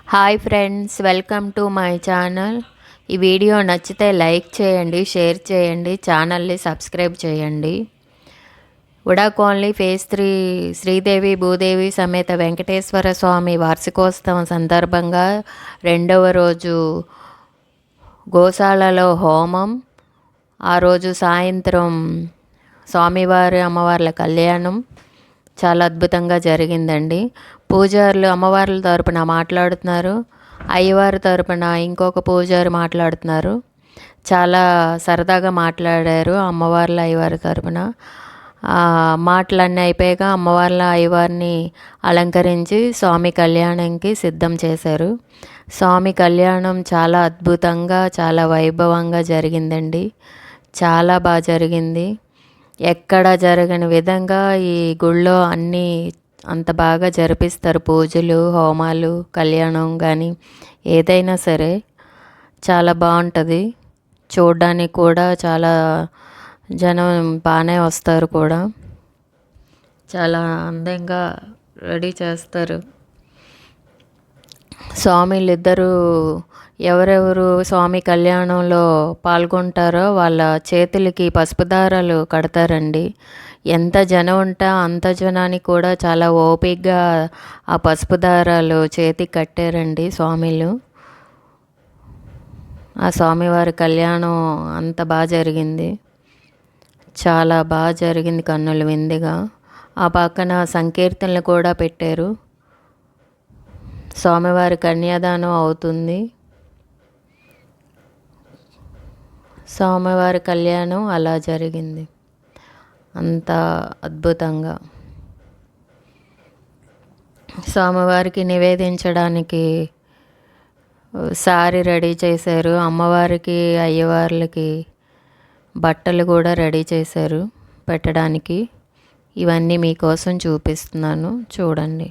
Hi friends, welcome to my channel. ఈ video నచ్చితే like చేయండి, షేర్ చేయండి, ఛానల్ని సబ్స్క్రైబ్ చేయండి. ఉడా కాలనీ ఫేజ్ 3 శ్రీదేవి భూదేవి సమేత వెంకటేశ్వర స్వామి వార్షికోత్సవం సందర్భంగా రెండవ రోజు గోశాలలో హోమం. ఆ రోజు సాయంత్రం స్వామివారి అమ్మవార్ల కళ్యాణం చాలా అద్భుతంగా జరిగిందండి. పూజారులు అమ్మవార్ల తరపున మాట్లాడుతున్నారు, అయ్యవారి తరపున ఇంకొక పూజారి మాట్లాడుతున్నారు. చాలా సరదాగా మాట్లాడారు అమ్మవార్ల అయ్యవారి తరపున. మాటలన్నీ అయిపోయాక అమ్మవార్ల అయ్యవారిని అలంకరించి స్వామి కళ్యాణంకి సిద్ధం చేశారు. స్వామి కళ్యాణం చాలా అద్భుతంగా, చాలా వైభవంగా జరిగిందండి. చాలా బాగా జరిగింది. ఎక్కడ జరగని విధంగా ఈ గుళ్ళో అన్నీ అంత బాగా జరిపిస్తారు. పూజలు, హోమాలు, కళ్యాణం కానీ ఏదైనా సరే చాలా బాగుంటుంది. చూడడానికి కూడా చాలా జనం బాగానే వస్తారు కూడా. చాలా అందంగా రెడీ చేస్తారు. స్వామిలు ఇద్దరు ఎవరెవరు స్వామి కళ్యాణంలో పాల్గొంటారో వాళ్ళ చేతులకి పసుపు దారాలు కడతారండి. ఎంత జనం ఉంటే అంత జనానికి కూడా చాలా ఓపికగా ఆ పసుపు దారాలు చేతికి కట్టారండి స్వామిలు. ఆ స్వామివారి కళ్యాణం అంత బాగా జరిగింది. చాలా బాగా జరిగింది, కన్నుల విందుగా. ఆ పక్కన సంకీర్తనలు కూడా పెట్టారు. స్వామివారి కన్యాదానం అవుతుంది. స్వామివారి కళ్యాణం అలా జరిగింది, అంత అద్భుతంగా. స్వామివారికి నివేదించడానికి సారీ రెడీ చేశారు. అమ్మవారికి అయ్యవార్లకి బట్టలు కూడా రెడీ చేశారు పెట్టడానికి. ఇవన్నీ మీకోసం చూపిస్తున్నాను, చూడండి.